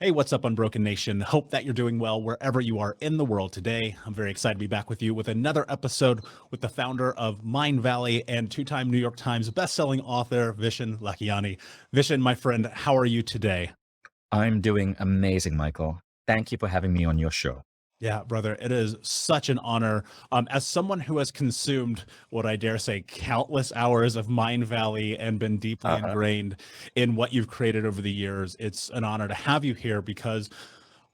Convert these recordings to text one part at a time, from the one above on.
Hey, what's up, Unbroken Nation? Hope that you're doing well wherever you are in the world today. I'm very excited to be back with you with another episode with the founder of Mind Valley and two-time New York Times bestselling author, Vishen Lakhiani. Vishen, my friend, how are you today? I'm doing amazing, Michael. Thank you for having me on your show. Yeah, brother, it is such an honor. As someone who has consumed what I dare say countless hours of Mind Valley and been deeply Uh-huh. ingrained in what you've created over the years, it's an honor to have you here because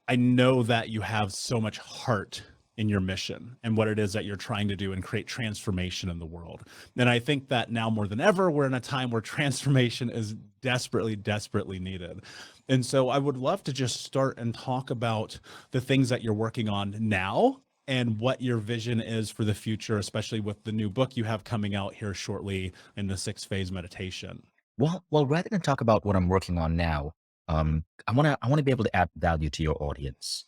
I know that you have so much heart in your mission and what it is that you're trying to do and create transformation in the world. And I think that now more than ever, we're in a time where transformation is desperately, desperately needed. And so I would love to just start and talk about the things that you're working on now and what your vision is for the future, especially with the new book you have coming out here shortly in the 6 phase meditation. Well, rather than talk about what I'm working on now, I want to be able to add value to your audience.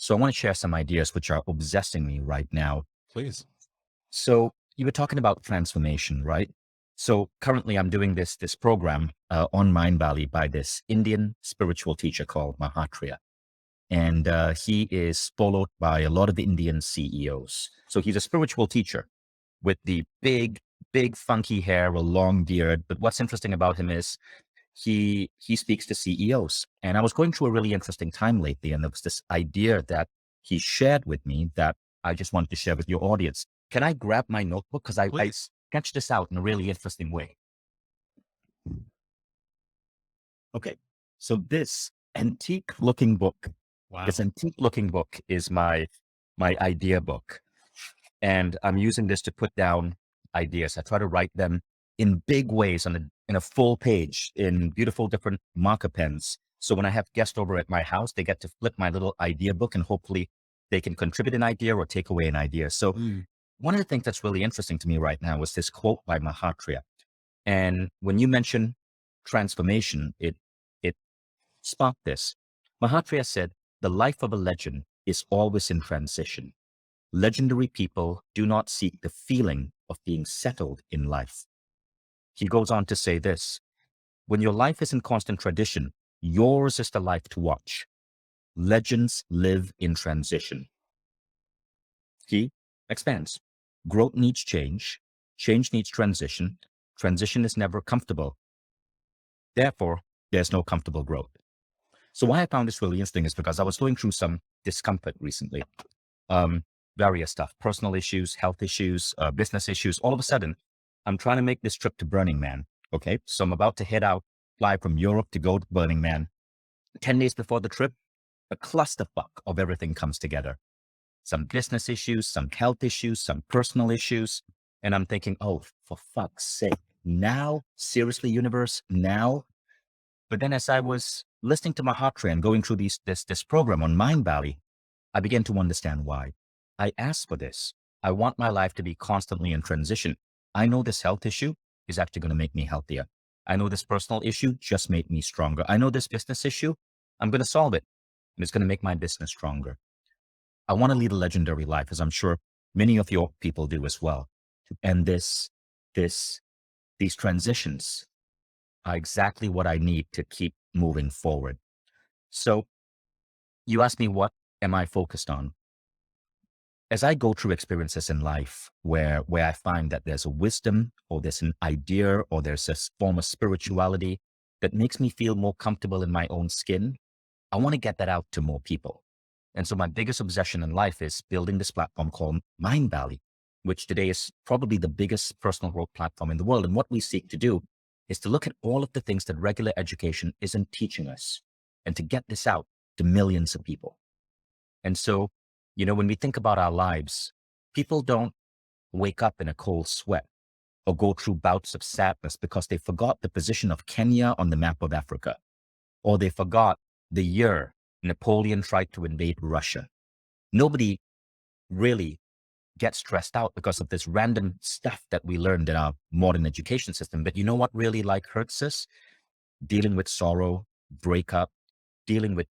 So I want to share some ideas which are obsessing me right now. Please. So you were talking about transformation, right? So currently I'm doing this program on Mind Valley by this Indian spiritual teacher called Mahatria. And he is followed by a lot of the Indian CEOs. So he's a spiritual teacher with the big funky hair, a long beard. But what's interesting about him is he speaks to CEOs. And I was going through a really interesting time lately, and there was this idea that he shared with me that I just wanted to share with your audience. Can I grab my notebook? Because I Please. sketched this out in a really interesting way. Okay. So this Wow. antique looking book is my idea book. And I'm using this to put down ideas. I try to write them in big ways in a full page in beautiful different marker pens. So when I have guests over at my house, they get to flip my little idea book and hopefully they can contribute an idea or take away an idea. So Mm. one of the things that's really interesting to me right now is this quote by Mahatria. And when you mention transformation, it sparked this. Mahatria said, "The life of a legend is always in transition. Legendary people do not seek the feeling of being settled in life." He goes on to say this: when your life is in constant tradition, yours is the life to watch. Legends live in transition. He expands. Growth needs change. Change needs transition. Transition is never comfortable. Therefore, there's no comfortable growth. So why I found this really interesting is because I was going through some discomfort recently. Um, Various stuff, personal issues, health issues, business issues. All of a sudden, I'm trying to make this trip to Burning Man. Okay. So I'm about to head out, fly from Europe to go to Burning Man. 10 days before the trip, a clusterfuck of everything comes together. Some business issues, some health issues, some personal issues. And I'm thinking, oh, for fuck's sake, now? Seriously, universe, now? But then as I was listening to Mahatria and going through this program on Mind Valley, I began to understand why. I asked for this. I want my life to be constantly in transition. I know this health issue is actually going to make me healthier. I know this personal issue just made me stronger. I know this business issue, I'm going to solve it, and it's going to make my business stronger. I want to lead a legendary life, as I'm sure many of your people do as well. And this, these transitions are exactly what I need to keep moving forward. So you asked me, what am I focused on? As I go through experiences in life where I find that there's a wisdom or there's an idea or there's a form of spirituality that makes me feel more comfortable in my own skin, I want to get that out to more people. And so my biggest obsession in life is building this platform called Mind Valley, which today is probably the biggest personal growth platform in the world. And what we seek to do is to look at all of the things that regular education isn't teaching us and to get this out to millions of people. And so, when we think about our lives, people don't wake up in a cold sweat or go through bouts of sadness because they forgot the position of Kenya on the map of Africa, or they forgot the year Napoleon tried to invade Russia. Nobody really gets stressed out because of this random stuff that we learned in our modern education system. But you know what really hurts us? Dealing with sorrow, breakup, dealing with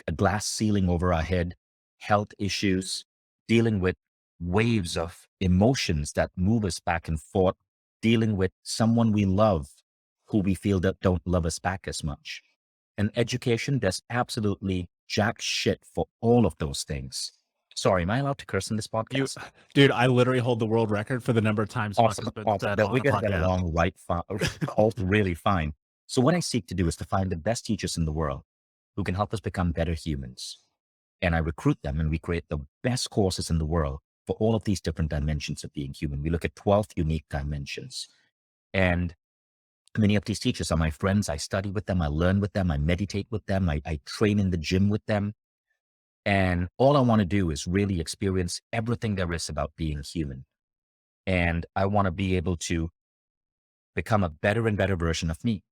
a glass ceiling over our head, health issues, dealing with waves of emotions that move us back and forth, dealing with someone we love who we feel that don't love us back as much. And education does absolutely jack shit for all of those things. Sorry, am I allowed to curse in this You, podcast? dude, I literally hold the world record for the number of times fuck has Awesome, been awesome. said That on we're a gonna get podcast. along all really fine. So what I seek to do is to find the best teachers in the world who can help us become better humans. And I recruit them and we create the best courses in the world for all of these different dimensions of being human. We look at 12 unique dimensions. And many of these teachers are my friends. I study with them. I learn with them. I meditate with them. I train in the gym with them. And all I want to do is really experience everything there is about being human. And I want to be able to become a better and better version of me.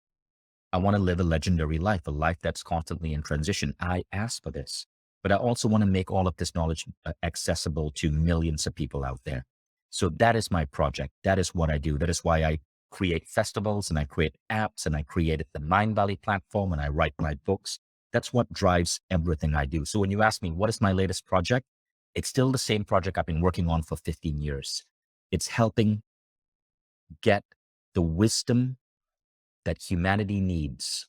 I want to live a legendary life, a life that's constantly in transition. I asked for this, but I also want to make all of this knowledge accessible to millions of people out there. So that is my project. That is what I do. That is why I create festivals and I create apps and I created the Mind Valley platform and I write my books. That's what drives everything I do. So when you ask me, what is my latest project? It's still the same project I've been working on for 15 years. It's helping get the wisdom that humanity needs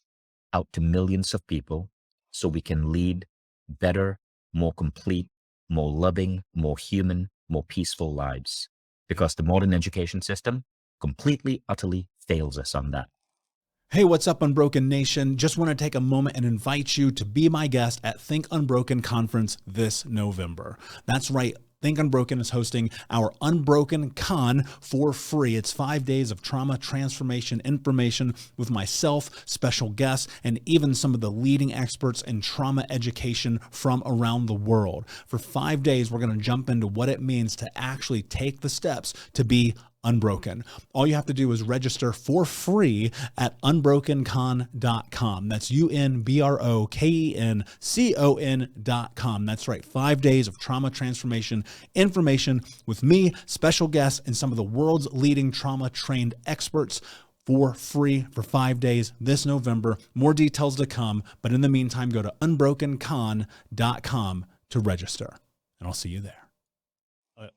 out to millions of people so we can lead better, more complete, more loving, more human, more peaceful lives. Because the modern education system completely, utterly fails us on that. Hey, what's up, Unbroken Nation? Just want to take a moment and invite you to be my guest at Think Unbroken Conference this November. That's right. Think Unbroken is hosting our Unbroken Con for free. It's 5 days of trauma transformation information with myself, special guests, and even some of the leading experts in trauma education from around the world. For 5 days, we're going to jump into what it means to actually take the steps to be unbroken. All you have to do is register for free at unbrokencon.com. That's unbrokencon.com. That's right. 5 days of trauma transformation information with me, special guests, and some of the world's leading trauma trained experts for free for 5 days this November. More details to come. But in the meantime, go to unbrokencon.com to register, and I'll see you there.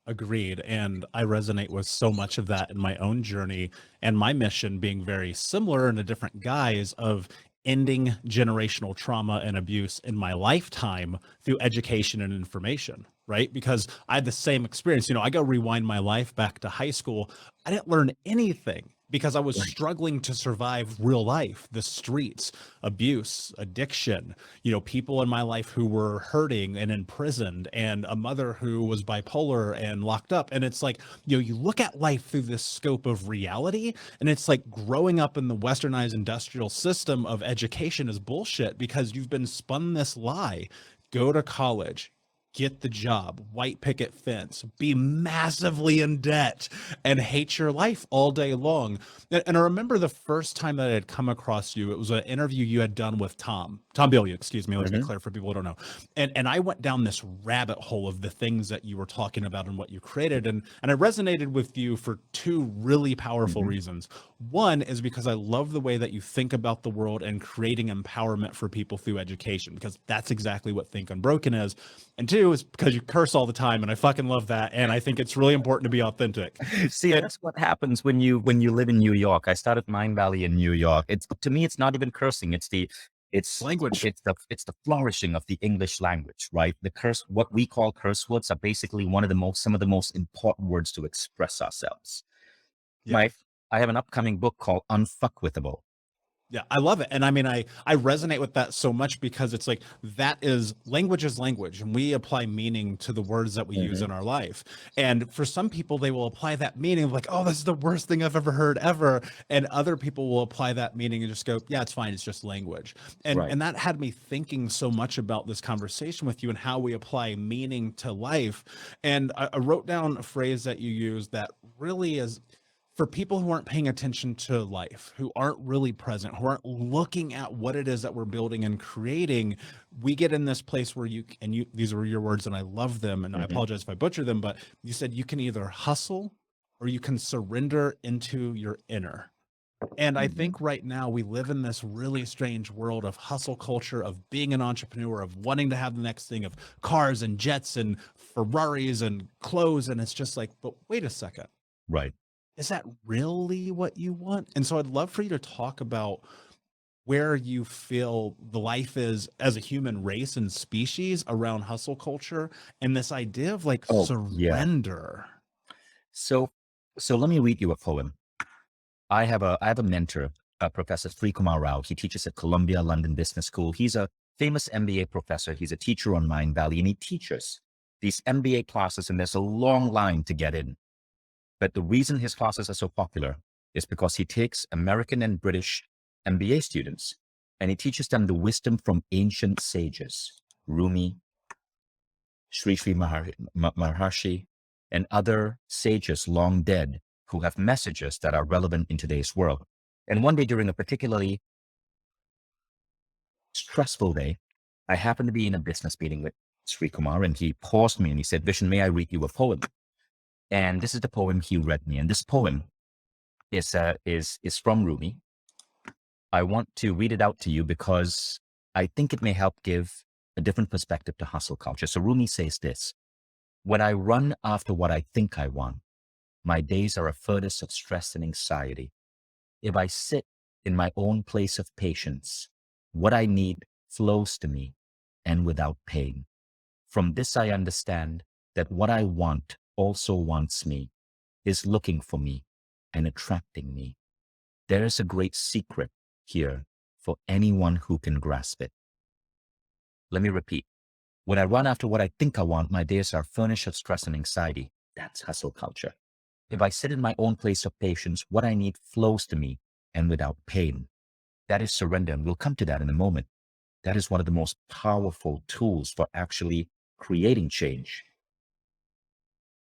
Agreed. And I resonate with so much of that in my own journey and my mission being very similar in a different guise of ending generational trauma and abuse in my lifetime through education and information, right? Because I had the same experience. You know, I go rewind my life back to high school. I didn't learn anything because I was struggling to survive real life, the streets, abuse, addiction, you know, people in my life who were hurting and imprisoned, and a mother who was bipolar and locked up. And it's like, you know, you look at life through this scope of reality, and it's like growing up in the westernized industrial system of education is bullshit because you've been spun this lie. Go to college, get the job, white picket fence, be massively in debt, and hate your life all day long. And I remember the first time that I had come across you, it was an interview you had done with Tom Billion, excuse me. Let's be clear for people who don't know. And I went down this rabbit hole of the things that you were talking about and what you created. And I resonated with you for two really powerful reasons. One is because I love the way that you think about the world and creating empowerment for people through education, because that's exactly what Think Unbroken is. And two is because you curse all the time, and I fucking love that. And I think it's really important to be authentic. See, that's what happens when you live in New York. I started Mind Valley in New York. It's, to me, it's not even cursing. It's Language. It's the flourishing of the English language, right? What we call curse words are basically some of the most important words to express ourselves. Yeah. I have an upcoming book called Unfuckwithable. Yeah, I love it. And I mean, I resonate with that so much because it's like, that is language, and we apply meaning to the words that we use in our life. And for some people, they will apply that meaning like, oh, this is the worst thing I've ever heard ever. And other people will apply that meaning and just go, yeah, it's fine. It's just language. And that had me thinking so much about this conversation with you and how we apply meaning to life. And I wrote down a phrase that you used that really is, for people who aren't paying attention to life, who aren't really present, who aren't looking at what it is that we're building and creating, we get in this place where these were your words and I love them, and I apologize if I butcher them, but you said you can either hustle or you can surrender into your inner. And I think right now we live in this really strange world of hustle culture, of being an entrepreneur, of wanting to have the next thing, of cars and jets and Ferraris and clothes. And it's just like, but wait a second. Right. Is that really what you want? And so I'd love for you to talk about where you feel the life is as a human race and species around hustle culture and this idea of like Oh, yeah. surrender. So, so let me read you a poem. I have a mentor, Professor Sri Kumar Rao. He teaches at Columbia London Business School. He's a famous MBA professor. He's a teacher on Mind Valley, and he teaches these MBA classes, and there's a long line to get in. But the reason his classes are so popular is because he takes American and British MBA students, and he teaches them the wisdom from ancient sages, Rumi, Sri Maharshi, and other sages long dead who have messages that are relevant in today's world. And one day during a particularly stressful day, I happened to be in a business meeting with Sri Kumar, and he paused me and he said, "Vishen, may I read you a poem?" And this is the poem he read me. And this poem is from Rumi. I want to read it out to you because I think it may help give a different perspective to hustle culture. So Rumi says this: "When I run after what I think I want, my days are a furnace of stress and anxiety. If I sit in my own place of patience, what I need flows to me and without pain. From this I understand that what I want also wants me, is looking for me and attracting me. There is a great secret here for anyone who can grasp it." Let me repeat. When I run after what I think I want, my days are furnished of stress and anxiety. That's hustle culture. If I sit in my own place of patience, what I need flows to me and without pain. That is surrender, and we'll come to that in a moment. That is one of the most powerful tools for actually creating change.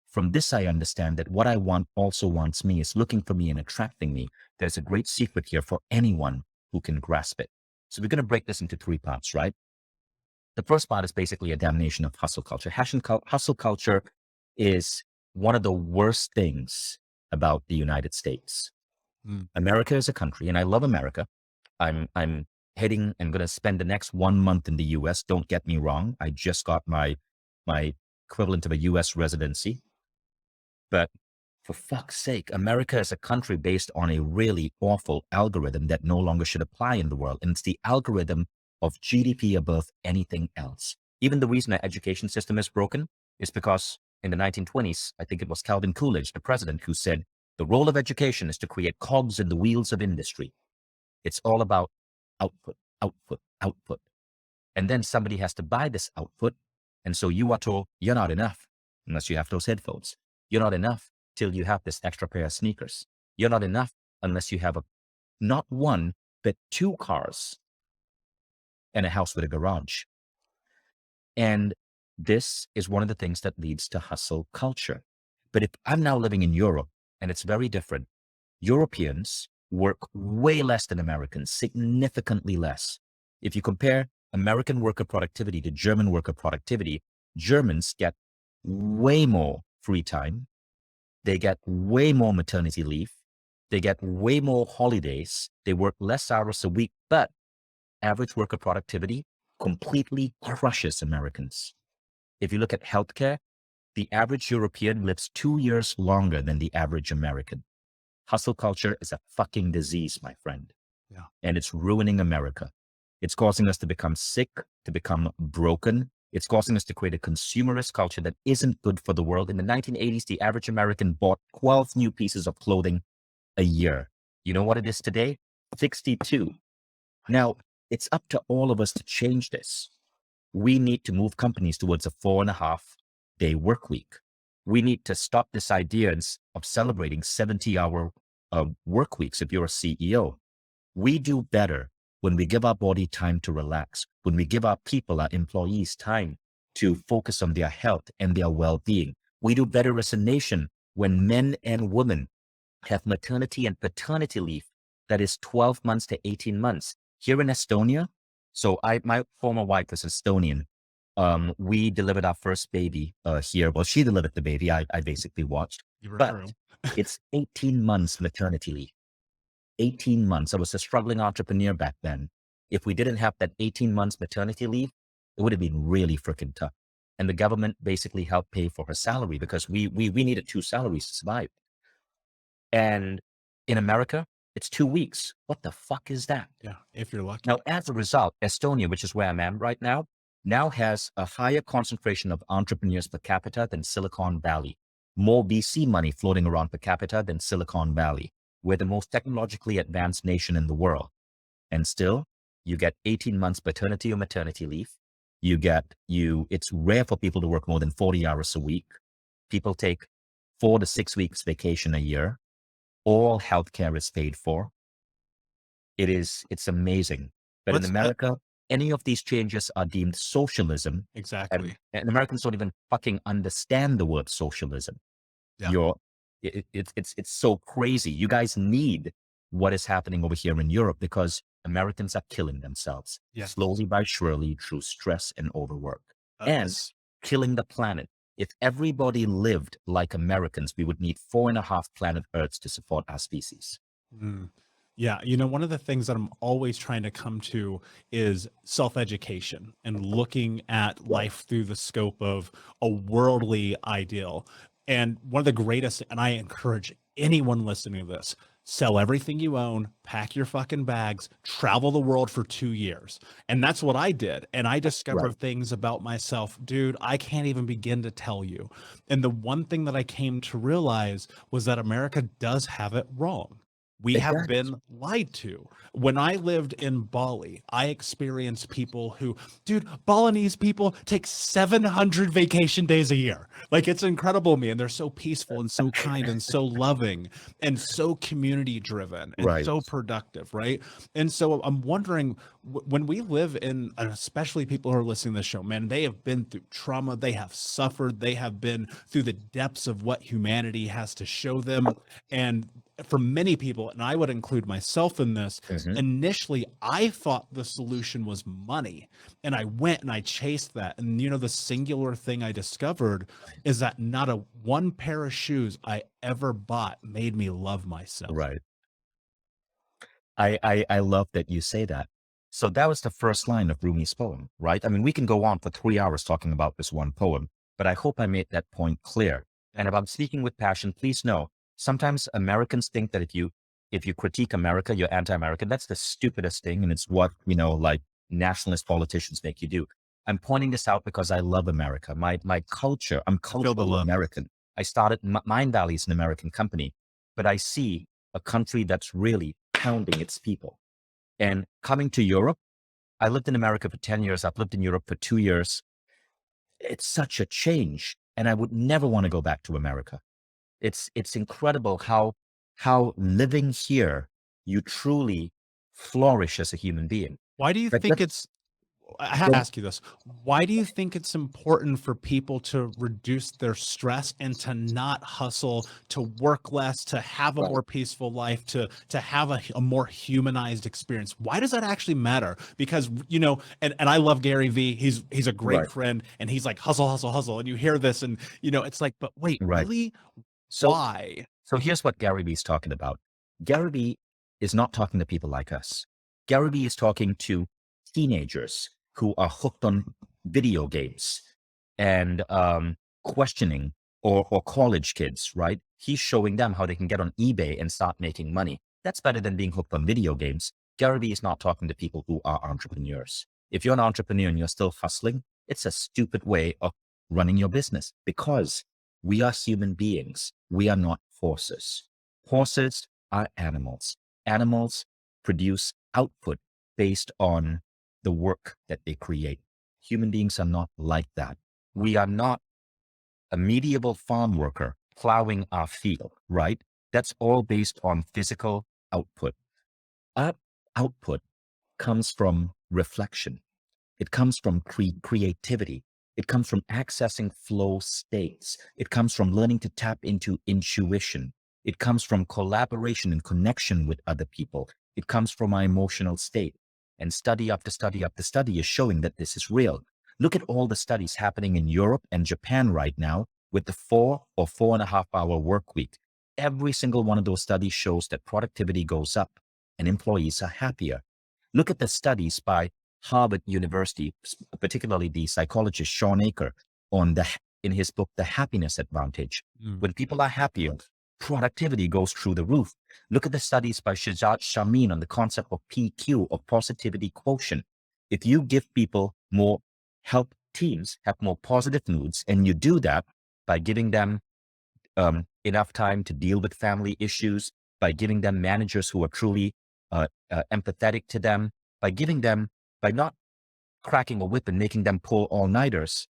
From this, I understand that what I want also wants me, is looking for me and attracting me. There's a great secret here for anyone who can grasp it. So we're going to break this into 3 parts, right? The first part is basically a damnation of hustle culture. Hustle culture is one of the worst things about the United States. America is a country, and I love America. I'm heading and going to spend the next 1 month in the US. Don't get me wrong. I just got my equivalent of a US residency. But for fuck's sake, America is a country based on a really awful algorithm that no longer should apply in the world. And it's the algorithm of GDP above anything else. Even the reason our education system is broken is because in the 1920s, I think it was Calvin Coolidge, the president, who said, "The role of education is to create cogs in the wheels of industry. It's all about output, output, output. And then somebody has to buy this output. And so you are told you're not enough unless you have those headphones. You're not enough till you have this extra pair of sneakers. You're not enough unless you have not 1, but 2 cars and a house with a garage." And this is one of the things that leads to hustle culture. But if I'm now living in Europe, and it's very different, Europeans work way less than Americans, significantly less. If you compare American worker productivity to German worker productivity, Germans get way more free time. They get way more maternity leave. They get way more holidays. They work less hours a week, but average worker productivity completely crushes Americans. If you look at healthcare, the average European lives 2 years longer than the average American. Hustle culture is a fucking disease, my friend. Yeah. And it's ruining America. It's causing us to become sick, to become broken. It's causing us to create a consumerist culture that isn't good for the world. In the 1980s, the average American bought 12 new pieces of clothing a year. You know what it is today? 62. Now, it's up to all of us to change this. We need to move companies towards a 4.5-day work week. We need to stop this idea of celebrating 70-hour work weeks if you're a CEO. We do better when we give our body time to relax, when we give our people, our employees, time to focus on their health and their well-being. We do better as a nation when men and women have maternity and paternity leave that is 12 months to 18 months. Here in Estonia, so my former wife is Estonian. We delivered our first baby here. Well, she delivered the baby. I basically watched. But it's 18 months maternity leave. 18 months. I was a struggling entrepreneur back then. If we didn't have that 18 months maternity leave, it would have been really freaking tough. And the government basically helped pay for her salary because we needed 2 salaries to survive. And in America, It's 2 weeks. What the fuck is that? Yeah, if you're lucky. Now, as a result, Estonia, which is where I'm at right now has a higher concentration of entrepreneurs per capita than Silicon Valley. More VC money floating around per capita than Silicon Valley. We're the most technologically advanced nation in the world. And still, you get 18 months paternity or maternity leave. It's rare for people to work more than 40 hours a week. People take 4 to 6 weeks vacation a year. All healthcare is paid for. It's amazing. But in America, any of these changes are deemed socialism. Exactly. And Americans don't even fucking understand the word socialism. Yeah. It's so crazy. You guys need what is happening over here in Europe because Americans are killing themselves slowly by surely through stress and overwork and killing the planet. If everybody lived like Americans, we would need 4.5 planet Earths to support our species. Mm. Yeah. You know, one of the things that I'm always trying to come to is self-education and looking at life through the scope of a worldly ideal. And one of the greatest, and I encourage anyone listening to this, sell everything you own, pack your fucking bags, travel the world for 2 years. And that's what I did. And I discovered things about myself, dude, I can't even begin to tell you. And the one thing that I came to realize was that America does have it wrong. We have been lied to. When I lived in Bali, I experienced people who, dude, Balinese people take 700 vacation days a year. Like, it's incredible, man. They're so peaceful and so kind and so loving and so community driven and so productive, right? And so I'm wondering, when we live in, and especially people who are listening to this show, man, they have been through trauma, they have suffered, they have been through the depths of what humanity has to show them. And for many people, and I would include myself in this, initially I thought the solution was money, and I went and I chased that. And you know, the singular thing I discovered is that not a one pair of shoes I ever bought made me love myself. Right. I love that you say that. So that was the first line of Rumi's poem, right? I mean, we can go on for 3 hours talking about this one poem, but I hope I made that point clear. And if I'm speaking with passion, please know, sometimes Americans think that if you critique America, you're anti-American. That's the stupidest thing. And it's what, like nationalist politicians make you do. I'm pointing this out because I love America. My culture, I'm cultural American. I started, Mind Valley is an American company, but I see a country that's really pounding its people. And coming to Europe, I lived in America for 10 years. I've lived in Europe for 2 years. It's such a change. And I would never want to go back to America. It's incredible how living here, you truly flourish as a human being. Why do you think I have to ask you this. Why do you think it's important for people to reduce their stress and to not hustle, to work less, to have a more peaceful life, to have a more humanized experience? Why does that actually matter? Because, and I love Gary Vee. He's a great friend, and he's like, hustle, hustle, hustle. And you hear this and, it's like, but wait, really? Why? So here's what Gary Vee's talking about. Gary Vee is not talking to people like us. Gary Vee is talking to teenagers who are hooked on video games and questioning, or college kids, right? He's showing them how they can get on eBay and start making money. That's better than being hooked on video games. Gary Vee is not talking to people who are entrepreneurs. If you're an entrepreneur and you're still hustling, it's a stupid way of running your business, because we are human beings. We are not horses. Horses are animals. Animals produce output based on the work that they create. Human beings are not like that. We are not a medieval farm worker plowing our field, right? That's all based on physical output. Our output comes from reflection. It comes from creativity. It comes from accessing flow states. It comes from learning to tap into intuition. It comes from collaboration and connection with other people. It comes from our emotional state. And study after study after study is showing that this is real. Look at all the studies happening in Europe and Japan right now with the 4 or 4.5 hour work week. Every single one of those studies shows that productivity goes up and employees are happier. Look at the studies by Harvard University, particularly the psychologist Sean Aker, in his book, The Happiness Advantage. When people are happier, productivity goes through the roof. Look at the studies by Shajat Shamin on the concept of PQ, or positivity quotient. If you give people more, help teams have more positive moods, and you do that by giving them enough time to deal with family issues, by giving them managers who are truly empathetic to them, by not cracking a whip and making them pull all-nighters.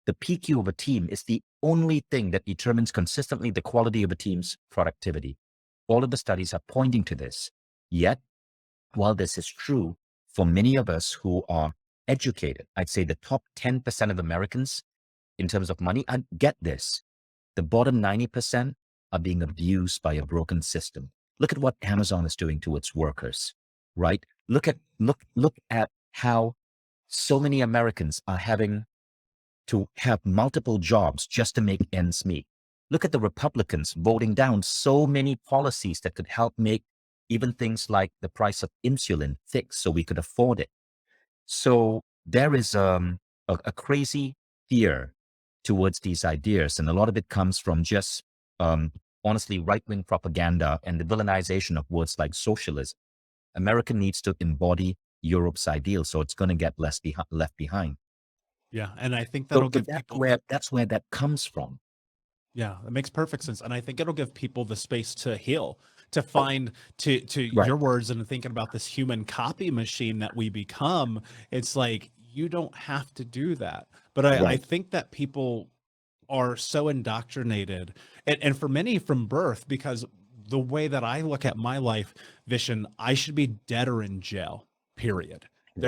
The PQ of a team is the only thing that determines consistently the quality of a team's productivity. All of the studies are pointing to this. Yet, while this is true for many of us who are educated, I'd say the top 10% of Americans in terms of money, and get this, the bottom 90% are being abused by a broken system. Look at what Amazon is doing to its workers, right? Look at how so many Americans are having to have multiple jobs just to make ends meet. Look at the Republicans voting down so many policies that could help make even things like the price of insulin fixed so we could afford it. So there is a crazy fear towards these ideas, and a lot of it comes from just honestly right-wing propaganda and the villainization of words like socialism. America needs to embody Europe's ideal, so it's going to get left behind. Yeah. And I think So that'll give people, that's where that comes from. yeah, it makes perfect sense. And I think it'll give people the space to heal, to find, to Right. your words, and thinking about this human copy machine that we become. It's like, you don't have to do that. But I Right. think that people are so indoctrinated, and for many from birth, because the way that I look at my life, Vishen, I should be dead or in jail, period. Right.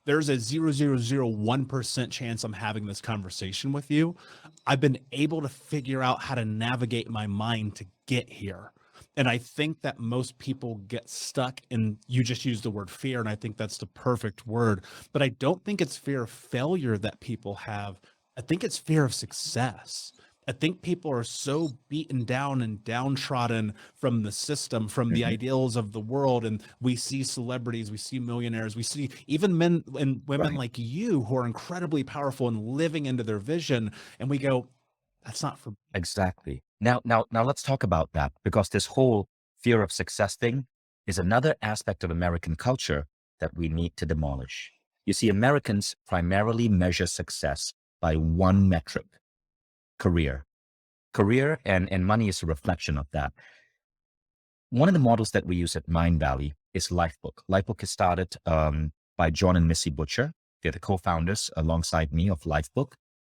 There's a 0.0001% chance I'm having this conversation with you. I've been able to figure out how to navigate my mind to get here. And I think that most people get stuck in, you just use the word fear, and I think that's the perfect word. But I don't think it's fear of failure that people have. I think it's fear of success. I think people are so beaten down and downtrodden from the system, from the Mhm. ideals of the world. And we see celebrities, we see millionaires, we see even men and women Right. like you who are incredibly powerful and living into their vision. And we go, that's not for me. Exactly. Now let's talk about that, because this whole fear of success thing is another aspect of American culture that we need to demolish. You see, Americans primarily measure success by one metric: career. Career and money is a reflection of that. One of the models that we use at Mind Valley is Lifebook. Lifebook is started by John and Missy Butcher. They're the co-founders alongside me of Lifebook.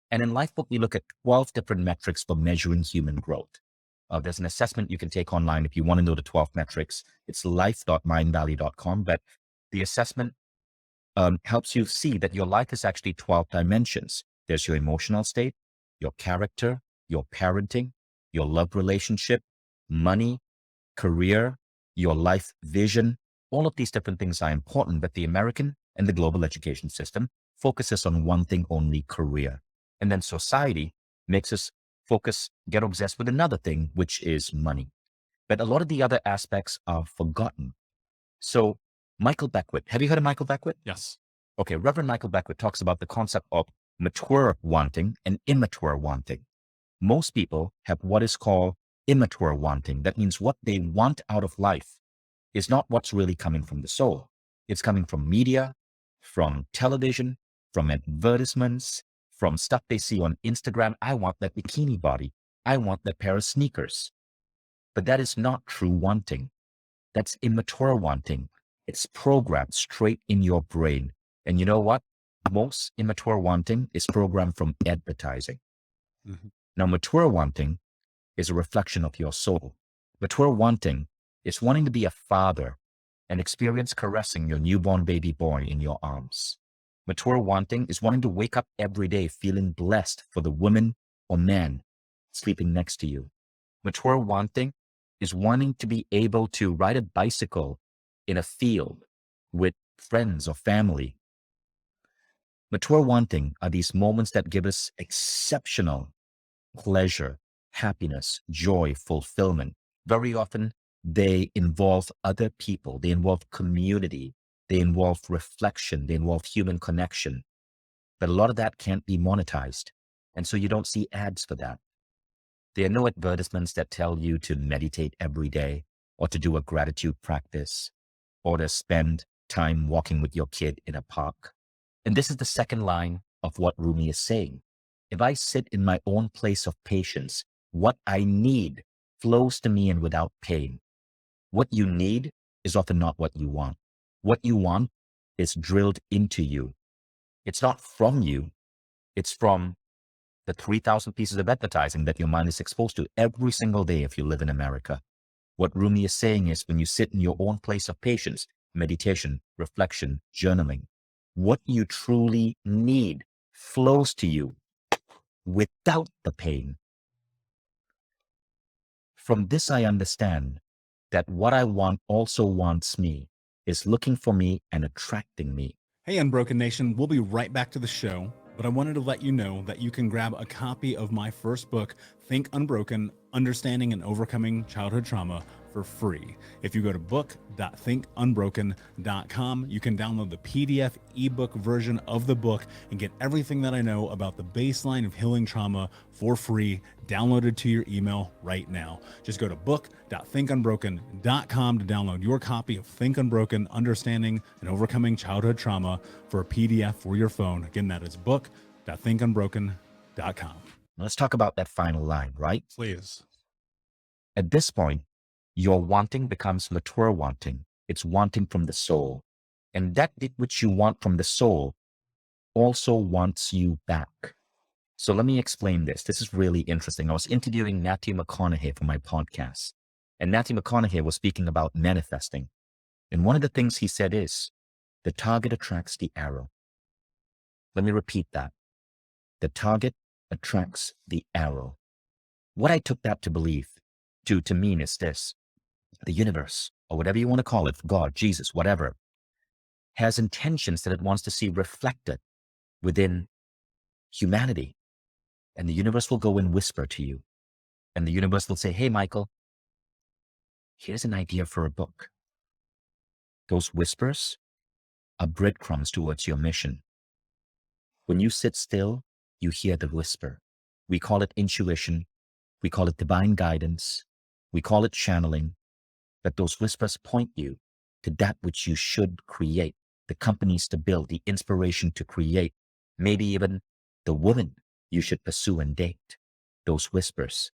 And in Lifebook, we look at 12 different metrics for measuring human growth. There's an assessment you can take online if you want to know the 12 metrics. It's life.mindvalley.com. But the assessment helps you see that your life is actually 12 dimensions. There's your emotional state, your character, your parenting, your love relationship, money, career, your life vision. All of these different things are important, but the American and the global education system focuses on one thing only: career. And then society makes us get obsessed with another thing, which is money. But a lot of the other aspects are forgotten. So Michael Beckwith, have you heard of Michael Beckwith? Yes. Okay, Reverend Michael Beckwith talks about the concept of mature wanting and immature wanting. Most people have what is called immature wanting. That means what they want out of life is not what's really coming from the soul. It's coming from media, from television, from advertisements, from stuff they see on Instagram. I want that bikini body. I want that pair of sneakers. But that is not true wanting. That's immature wanting. It's programmed straight in your brain. And you know what? Most immature wanting is programmed from advertising. Mhm. Now, mature wanting is a reflection of your soul. Mature wanting is wanting to be a father and experience caressing your newborn baby boy in your arms. Mature wanting is wanting to wake up every day feeling blessed for the woman or man sleeping next to you. Mature wanting is wanting to be able to ride a bicycle in a field with friends or family. Mature wanting are these moments that give us exceptional pleasure, happiness, joy, fulfillment. Very often, they involve other people. They involve community. They involve reflection. They involve human connection. But a lot of that can't be monetized. And so you don't see ads for that. There are no advertisements that tell you to meditate every day or to do a gratitude practice or to spend time walking with your kid in a park. And this is the second line of what Rumi is saying. If I sit in my own place of patience, what I need flows to me and without pain. What you need is often not what you want. What you want is drilled into you. It's not from you. It's from the 3,000 pieces of advertising that your mind is exposed to every single day if you live in America. What Rumi is saying is when you sit in your own place of patience, meditation, reflection, journaling, what you truly need flows to you without the pain. From this, I understand that what I want also wants me, is looking for me and attracting me. Hey, Unbroken Nation, we'll be right back to the show, but I wanted to let you know that you can grab a copy of my first book, Think Unbroken, Understanding and Overcoming Childhood Trauma, for free. If you go to book.thinkunbroken.com, you can download the PDF ebook version of the book and get everything that I know about the baseline of healing trauma for free, downloaded to your email right now. Just go to book.thinkunbroken.com to download your copy of Think Unbroken, Understanding and Overcoming Childhood Trauma for a PDF for your phone. Again, that is book.thinkunbroken.com. Let's talk about that final line, right? Please. At this point, your wanting becomes mature wanting. It's wanting from the soul. And that which you want from the soul also wants you back. So let me explain this. This is really interesting. I was interviewing Matthew McConaughey for my podcast. And Matthew McConaughey was speaking about manifesting. And one of the things he said is, the target attracts the arrow. Let me repeat that. The target attracts the arrow. What I took that to believe, to mean is this. The universe, or whatever you want to call it, God, Jesus, whatever, has intentions that it wants to see reflected within humanity. And the universe will go and whisper to you. And the universe will say, hey, Michael, here's an idea for a book. Those whispers are breadcrumbs towards your mission. When you sit still, you hear the whisper. We call it intuition. We call it divine guidance. We call it channeling. But those whispers point you to that which you should create, the companies to build, the inspiration to create, maybe even the woman you should pursue and date, those whispers.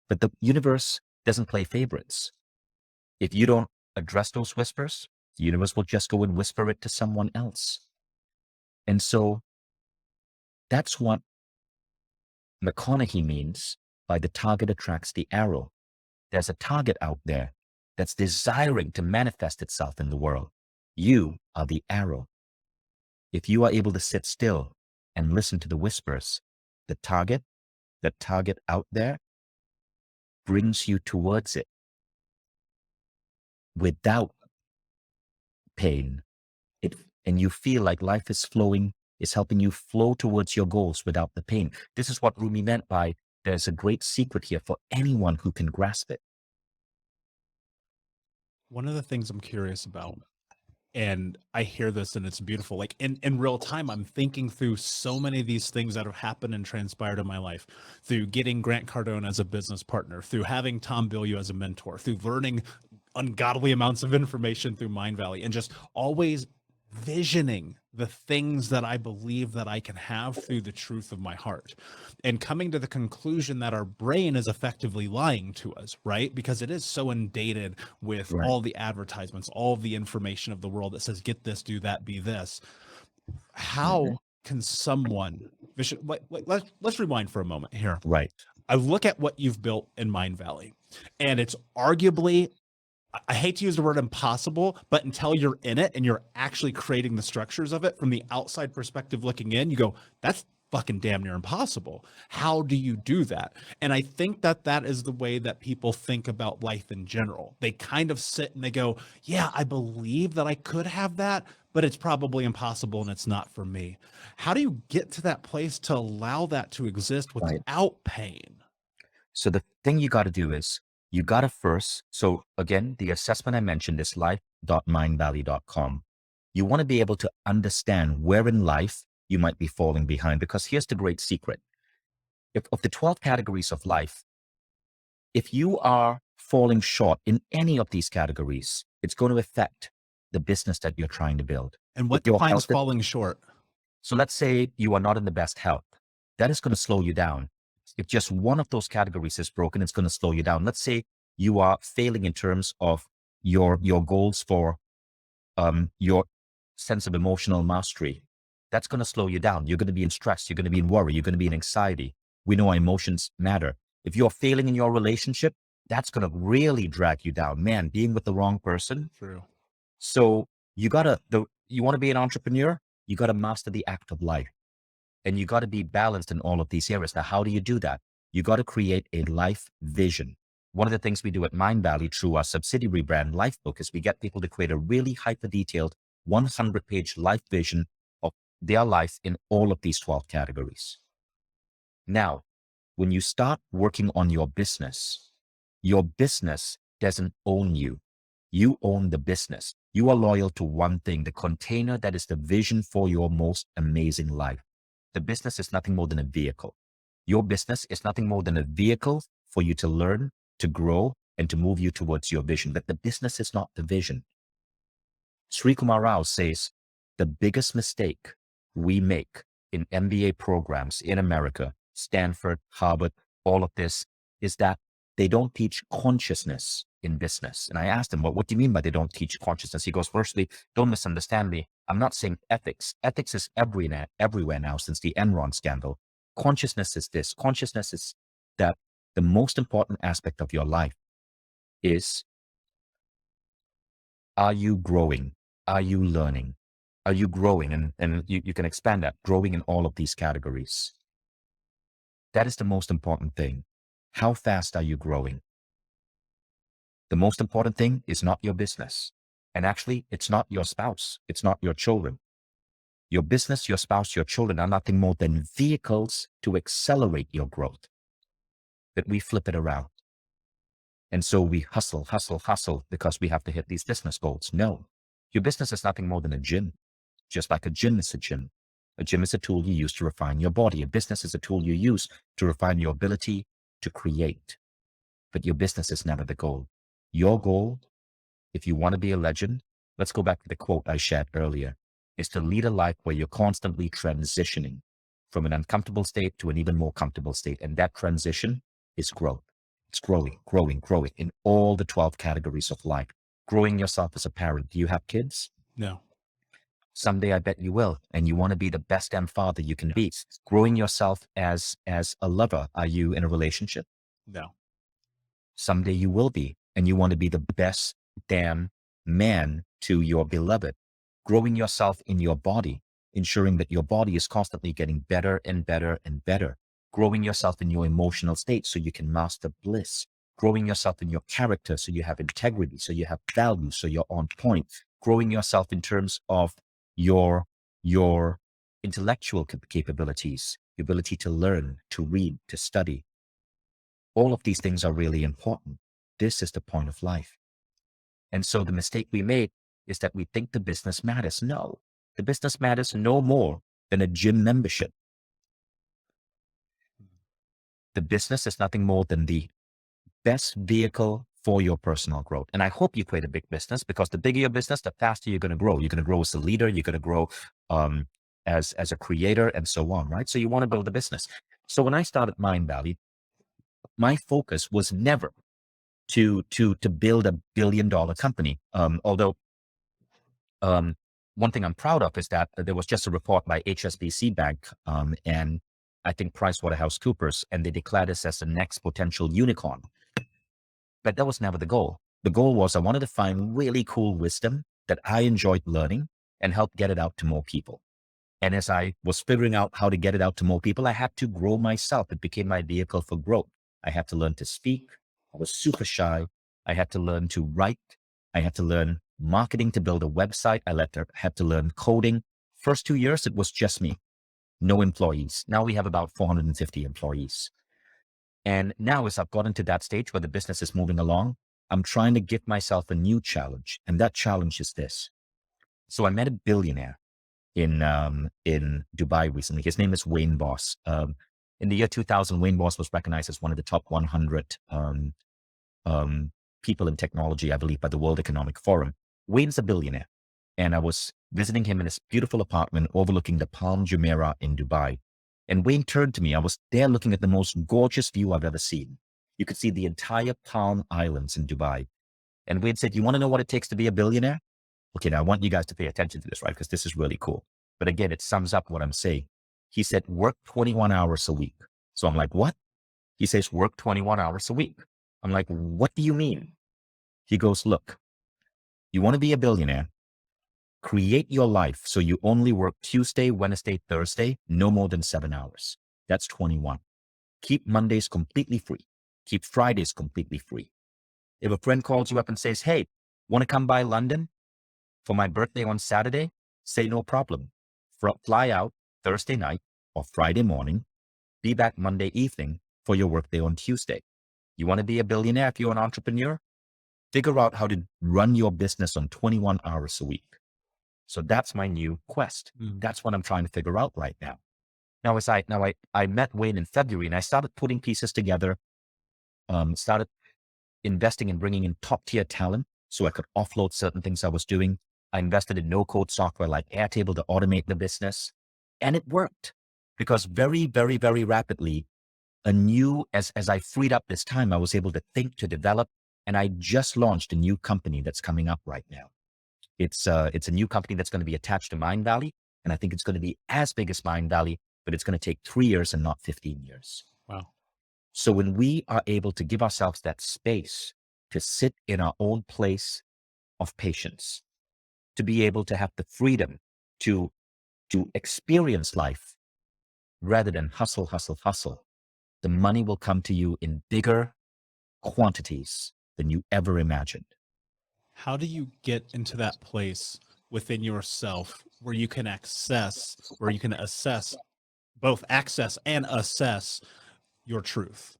But the universe doesn't play favorites. If you don't address those whispers, the universe will just go and whisper it to someone else. And so that's what McConaughey means by the target attracts the arrow. There's a target out there that's desiring to manifest itself in the world. You are the arrow. If you are able to sit still and listen to the whispers, the target out there brings you towards it without pain. And you feel like life is flowing, is helping you flow towards your goals without the pain. This is what Rumi meant by there's a great secret here for anyone who can grasp it. One of the things I'm curious about, and I hear this and it's beautiful, like in real time, I'm thinking through so many of these things that have happened and transpired in my life, through getting Grant Cardone as a business partner, through having Tom Bilyeu as a mentor, through learning ungodly amounts of information through Mind Valley, and just always visioning the things that I believe that I can have through the truth of my heart, and coming to the conclusion that our brain is effectively lying to us, right? Because it is so inundated with all the advertisements, all the information of the world that says, get this, do that, be this. How can someone, let's rewind for a moment here. Right. I look at what you've built in Mind Valley, and it's arguably, I hate to use the word impossible, but until you're in it and you're actually creating the structures of it from the outside perspective looking in, you go, that's fucking damn near impossible. How do you do that? And I think that that is the way that people think about life in general. They kind of sit and they go, yeah, I believe that I could have that, but it's probably impossible and it's not for me. How do you get to that place to allow that to exist without pain? So the thing you got to do is, you got to first, so again, the assessment I mentioned is life.mindvalley.com. You want to be able to understand where in life you might be falling behind, because here's the great secret. if of the 12 categories of life, if you are falling short in any of these categories, it's going to affect the business that you're trying to build. And what If your defines health, falling short? so let's say you are not in the best health, that is going to slow you down. If just one of those categories is broken, it's going to slow you down. Let's say you are failing in terms of your goals for your sense of emotional mastery. That's going to slow you down. You're going to be in stress. You're going to be in worry. You're going to be in anxiety. We know our emotions matter. If you're failing in your relationship, that's going to really drag you down. Man, being with the wrong person. True. So you want to be an entrepreneur, you got to master the act of life. And you got to be balanced in all of these areas. Now, how do you do that? You got to create a life vision. One of the things we do at Mindvalley through our subsidiary brand Lifebook is we get people to create a really hyper-detailed 100-page life vision of their life in all of these 12 categories. Now, when you start working on your business doesn't own you. You own the business. You are loyal to one thing, the container that is the vision for your most amazing life. The business is nothing more than a vehicle. Your business is nothing more than a vehicle for you to learn, to grow, and to move you towards your vision. But the business is not the vision. Sri Kumar Rao says, the biggest mistake we make in MBA programs in America, Stanford, Harvard, all of this, is that they don't teach consciousness in business. And I asked him, well, what do you mean by they don't teach consciousness? He goes, firstly, don't misunderstand me. I'm not saying ethics. Ethics is everywhere now since the Enron scandal. Consciousness is this. Consciousness is that the most important aspect of your life is, are you growing? Are you learning? Are you growing? And you can expand that, growing in all of these categories. That is the most important thing. How fast are you growing? The most important thing is not your business. And actually, it's not your spouse. It's not your children. Your business, your spouse, your children are nothing more than vehicles to accelerate your growth. But we flip it around. And so we hustle because we have to hit these business goals. No, your business is nothing more than a gym. Just like a gym is a gym. A gym is a tool you use to refine your body. A business is a tool you use to refine your ability to create. But your business is never the goal. Your goal, if you want to be a legend, let's go back to the quote I shared earlier, is to lead a life where you're constantly transitioning from an uncomfortable state to an even more comfortable state. And that transition is growth. It's growing in all the 12 categories of life. Growing yourself as a parent. Do you have kids? No. Someday I bet you will. And you want to be the best damn father you can be. Growing yourself as a lover. Are you in a relationship? No. Someday you will be. And you want to be the best damn man to your beloved. Growing yourself in your body, ensuring that your body is constantly getting better and better and better. Growing yourself in your emotional state so you can master bliss. Growing yourself in your character so you have integrity, so you have value, so you're on point. Growing yourself in terms of your intellectual capabilities, the ability to learn, to read, to study. All of these things are really important. This is the point of life. And so the mistake we made is that we think the business matters. No, the business matters no more than a gym membership. The business is nothing more than the best vehicle for your personal growth. And I hope you create a big business, because the bigger your business, the faster you're going to grow. You're going to grow as a leader. You're going to grow as a creator and so on, right? So you want to build a business. So when I started Mindvalley, my focus was never to build $1 billion company. Although one thing I'm proud of is that there was just a report by HSBC Bank and I think PricewaterhouseCoopers, and they declared us as the next potential unicorn. But that was never the goal. The goal was I wanted to find really cool wisdom that I enjoyed learning and help get it out to more people. And as I was figuring out how to get it out to more people, I had to grow myself. It became my vehicle for growth. I had to learn to speak. I was super shy. I had to learn to write. I had to learn marketing to build a website. I had to learn coding. First 2 years, it was just me. No employees. Now we have about 450 employees. And now as I've gotten to that stage where the business is moving along, I'm trying to give myself a new challenge. And that challenge is this. So I met a billionaire in Dubai recently. His name is Wayne Boss. In the year 2000, Wayne Boss was recognized as one of the top 100 people in technology, I believe, by the World Economic Forum. Wayne's a billionaire. And I was visiting him in his beautiful apartment overlooking the Palm Jumeirah in Dubai. And Wayne turned to me. I was there looking at the most gorgeous view I've ever seen. You could see the entire Palm Islands in Dubai. And Wayne said, "You want to know what it takes to be a billionaire?" Okay, now I want you guys to pay attention to this, right? Because this is really cool. But again, it sums up what I'm saying. He said, work 21 hours a week. So I'm like, what? He says, work 21 hours a week. I'm like, what do you mean? He goes, look, you want to be a billionaire, create your life so you only work Tuesday, Wednesday, Thursday, no more than 7 hours. That's 21. Keep Mondays completely free. Keep Fridays completely free. If a friend calls you up and says, hey, want to come by London for my birthday on Saturday? Say no problem. Fly out Thursday night or Friday morning, be back Monday evening for your workday on Tuesday. You want to be a billionaire if you're an entrepreneur? Figure out how to run your business on 21 hours a week. So that's my new quest. That's what I'm trying to figure out right now. Now, I met Wayne in February and I started putting pieces together, started investing in bringing in top tier talent so I could offload certain things I was doing. I invested in no-code software like Airtable to automate the business. And it worked because very, very, very rapidly, as I freed up this time, I was able to think, to develop, and I just launched a new company that's coming up right now. It's a new company that's going to be attached to Mindvalley, and I think it's going to be as big as Mindvalley, but it's going to take 3 years and not 15 years. Wow. So when we are able to give ourselves that space to sit in our own place of patience, to be able to have the freedom to experience life rather than hustle, hustle, hustle, the money will come to you in bigger quantities than you ever imagined. How do you get into that place within yourself where you can assess both access and assess your truth?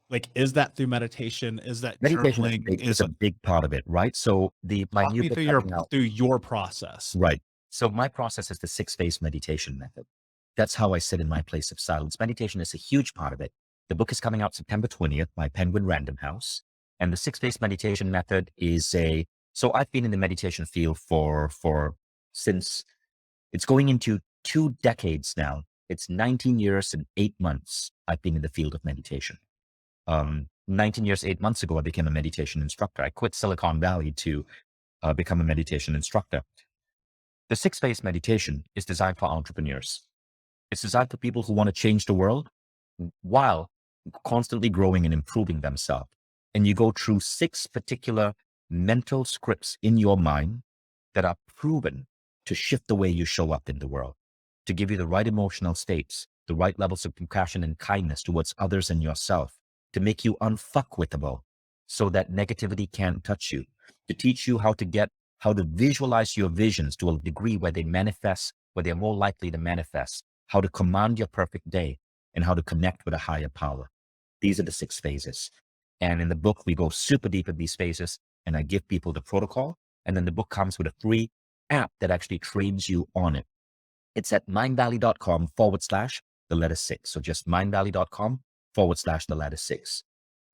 Like, is that through meditation? Is that Meditation journaling? is a big part of it, right? So my Walk new me book through your process. right. So my process is the 6-phase meditation method. That's how I sit in my place of silence. Meditation is a huge part of it. The book is coming out September 20th by Penguin Random House. And the 6-phase meditation method is so I've been in the meditation field since it's going into 2 decades now. It's 19 years and 8 months I've been in the field of meditation. 19 years, 8 months ago, I became a meditation instructor. I quit Silicon Valley to become a meditation instructor. The 6-phase meditation is designed for entrepreneurs. It's designed for people who want to change the world while constantly growing and improving themselves. And you go through 6 particular mental scripts in your mind that are proven to shift the way you show up in the world, to give you the right emotional states, the right levels of compassion and kindness towards others and yourself, to make you unfuckwittable so that negativity can't touch you, to teach you how to visualize your visions to a degree where they manifest, where they're more likely to manifest, how to command your perfect day, and how to connect with a higher power. These are the 6 phases. And in the book, we go super deep in these phases, and I give people the protocol. And then the book comes with a free app that actually trains you on it. It's at mindvalley.com/6. So just mindvalley.com/6.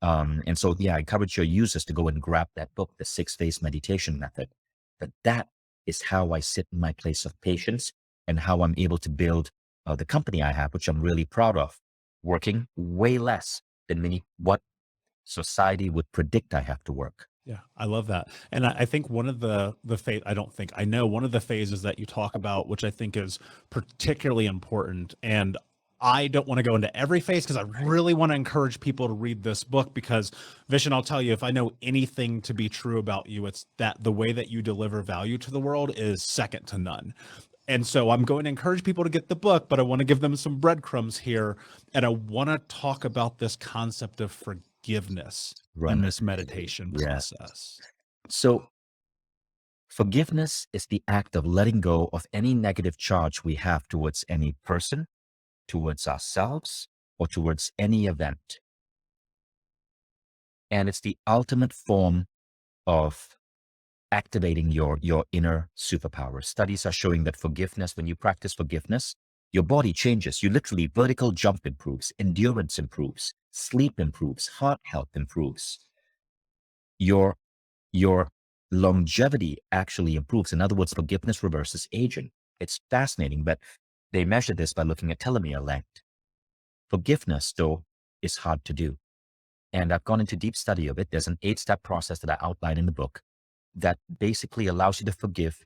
And so, yeah, I encourage your users to go and grab that book, The 6-Phase Meditation Method. But that is how I sit in my place of patience and how I'm able to build the company I have, which I'm really proud of, working way less than what society would predict I have to work. Yeah, I love that. And I think one of I know one of the phases that you talk about, which I think is particularly important. And I don't want to go into every phase because I really want to encourage people to read this book because, Vishen, I'll tell you, if I know anything to be true about you, it's that the way that you deliver value to the world is second to none. And so I'm going to encourage people to get the book, but I want to give them some breadcrumbs here. And I want to talk about this concept of forgiveness in this meditation process. So forgiveness is the act of letting go of any negative charge we have towards any person, towards ourselves, or towards any event. And it's the ultimate form of activating your inner superpower. Studies are showing that when you practice forgiveness, your body changes. You literally, vertical jump improves, endurance improves, sleep improves, heart health improves. Your longevity actually improves. In other words, forgiveness reverses aging. It's fascinating, but they measure this by looking at telomere length. Forgiveness, though, is hard to do. And I've gone into deep study of it. There's an 8-step process that I outline in the book that basically allows you to forgive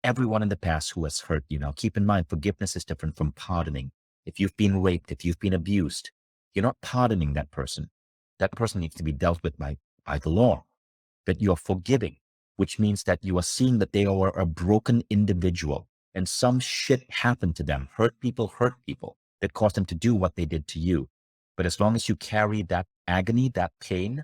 everyone in the past who has hurt you. Now, keep in mind, forgiveness is different from pardoning. If you've been raped, if you've been abused, you're not pardoning that person. That person needs to be dealt with by the law. But you're forgiving, which means that you are seeing that they are a broken individual and some shit happened to them. Hurt people that caused them to do what they did to you. But as long as you carry that agony, that pain,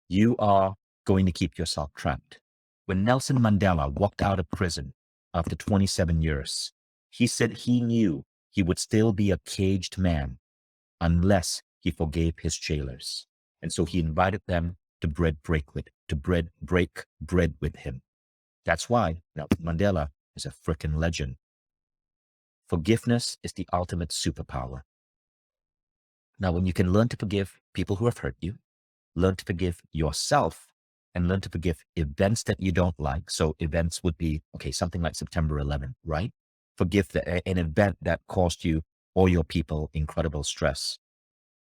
you are going to keep yourself trapped. When Nelson Mandela walked out of prison after 27 years, he said he knew he would still be a caged man unless he forgave his jailers. And so he invited them to break bread with him. That's why now Mandela is a freaking legend. Forgiveness is the ultimate superpower. Now, when you can learn to forgive people who have hurt you, learn to forgive yourself, and learn to forgive events that you don't like. So events would be, okay, something like September 11th, right? Forgive an event that caused you or your people incredible stress.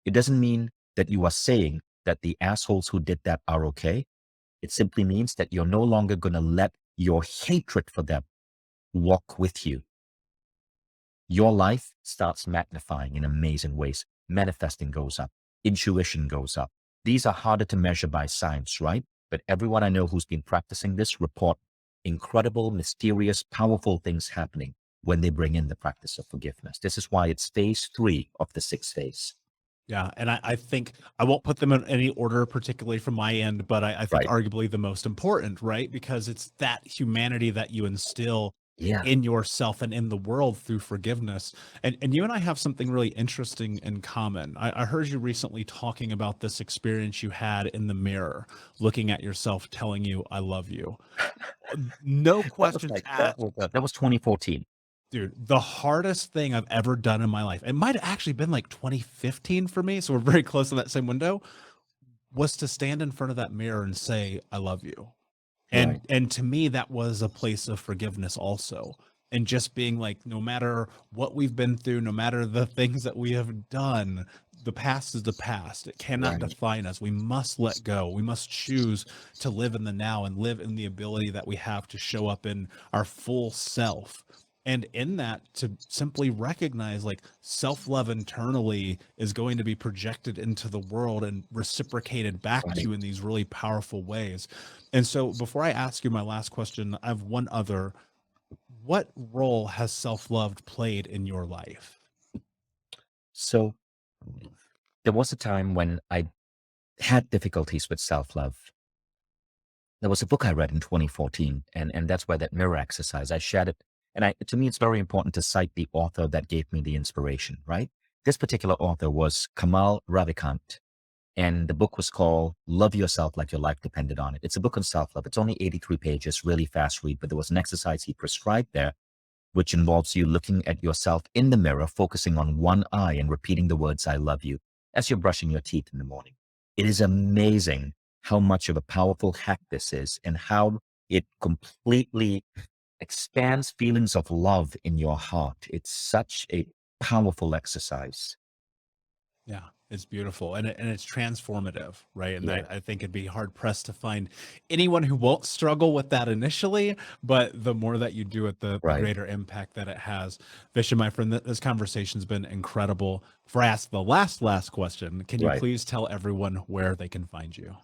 It doesn't mean that you are saying that the assholes who did that are okay. It simply means that you're no longer going to let your hatred for them walk with you. Your life starts magnifying in amazing ways. Manifesting goes up. Intuition goes up. These are harder to measure by science, right? But everyone I know who's been practicing this report incredible, mysterious, powerful things happening when they bring in the practice of forgiveness. This is why it's phase 3 of the 6 phase. Yeah. And I think I won't put them in any order, particularly from my end, but I think Right. arguably the most important, right? Because it's that humanity that you instill Yeah. in yourself and in the world through forgiveness. And you and I have something really interesting in common. I heard you recently talking about this experience you had in the mirror, looking at yourself, telling you, I love you. No questions asked. That was 2014. Dude, the hardest thing I've ever done in my life, it might have actually been like 2015 for me, so we're very close in that same window, was to stand in front of that mirror and say, I love you. Right. And to me, that was a place of forgiveness also. And just being like, no matter what we've been through, no matter the things that we have done, the past is the past. It cannot Right. define us. We must let go. We must choose to live in the now and live in the ability that we have to show up in our full self. And in that, to simply recognize like self-love internally is going to be projected into the world and reciprocated back to you in these really powerful ways. And so before I ask you my last question, I have one other. What role has self-love played in your life? So there was a time when I had difficulties with self-love. There was a book I read in 2014, and that's why that mirror exercise, I shared it. And to me, it's very important to cite the author that gave me the inspiration, right? This particular author was Kamal Ravikant, and the book was called Love Yourself Like Your Life Depended on It. It's a book on self-love. It's only 83 pages, really fast read, but there was an exercise he prescribed there, which involves you looking at yourself in the mirror, focusing on one eye and repeating the words, I love you, as you're brushing your teeth in the morning. It is amazing how much of a powerful hack this is and how it completely expands feelings of love in your heart. It's such a powerful exercise. Yeah, it's beautiful and it's transformative, right? And Yeah. I think it'd be hard pressed to find anyone who won't struggle with that initially, but the more that you do it, the Right. greater impact that it has. Vishen, my friend, this conversation's been incredible. Before I ask the last question, can you Right. please tell everyone where they can find you?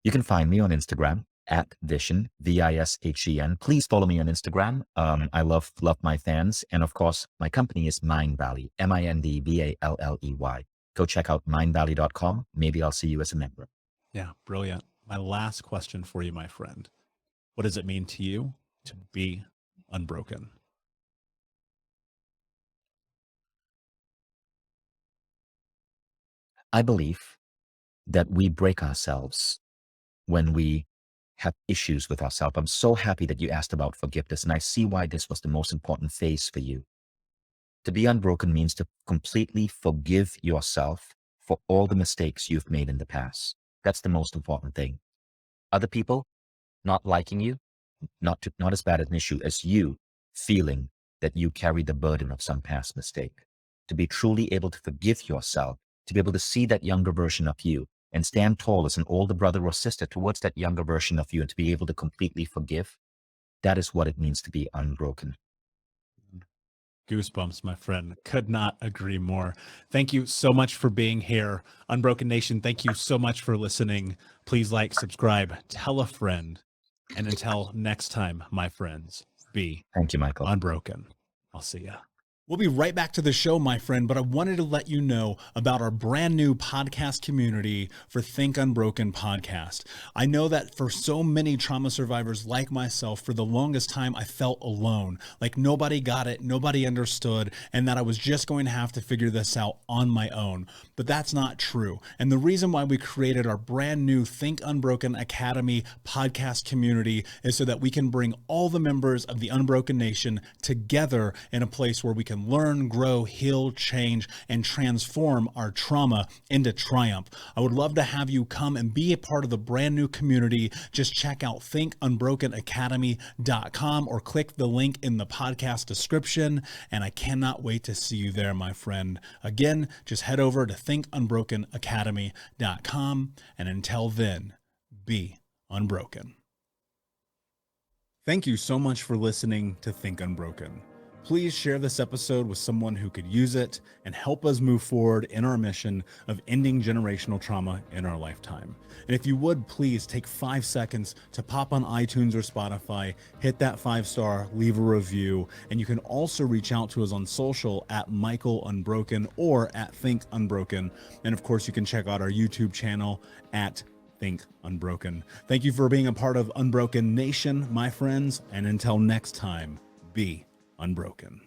You can find me on Instagram at Vishen, Vishen. Please follow me on Instagram. I love my fans. And of course, my company is Mind Valley, Mindvalley. Go check out mindvalley.com. Maybe I'll see you as a member. Yeah, brilliant. My last question for you, my friend. What does it mean to you to be unbroken? I believe that we break ourselves when we have issues with ourselves. I'm so happy that you asked about forgiveness, and I see why this was the most important phase for you. To be unbroken means to completely forgive yourself for all the mistakes you've made in the past. That's the most important thing. Other people not liking you, not as bad an issue as you feeling that you carry the burden of some past mistake. To be truly able to forgive yourself, to be able to see that younger version of you and stand tall as an older brother or sister towards that younger version of you, and to be able to completely forgive, that is what it means to be unbroken. Goosebumps, my friend. Could not agree more. Thank you so much for being here. Unbroken Nation, thank you so much for listening. Please like, subscribe, tell a friend. And until next time, my friends, be Thank you, Michael. unbroken. I'll see ya. We'll be right back to the show, my friend, but I wanted to let you know about our brand new podcast community for Think Unbroken podcast. I know that for so many trauma survivors like myself, for the longest time, I felt alone, like nobody got it, nobody understood, and that I was just going to have to figure this out on my own. But that's not true. And the reason why we created our brand new Think Unbroken Academy podcast community is so that we can bring all the members of the Unbroken Nation together in a place where we can learn, grow, heal, change, and transform our trauma into triumph. I would love to have you come and be a part of the brand new community. Just check out thinkunbrokenacademy.com or click the link in the podcast description. And I cannot wait to see you there, my friend. Again, just head over to thinkunbrokenacademy.com. And until then, be unbroken. Thank you so much for listening to Think Unbroken. Please share this episode with someone who could use it and help us move forward in our mission of ending generational trauma in our lifetime. And if you would, please take 5 seconds to pop on iTunes or Spotify, hit that 5-star, leave a review, and you can also reach out to us on social at Michael Unbroken or at Think Unbroken. And of course, you can check out our YouTube channel at Think Unbroken. Thank you for being a part of Unbroken Nation, my friends, and until next time, be unbroken.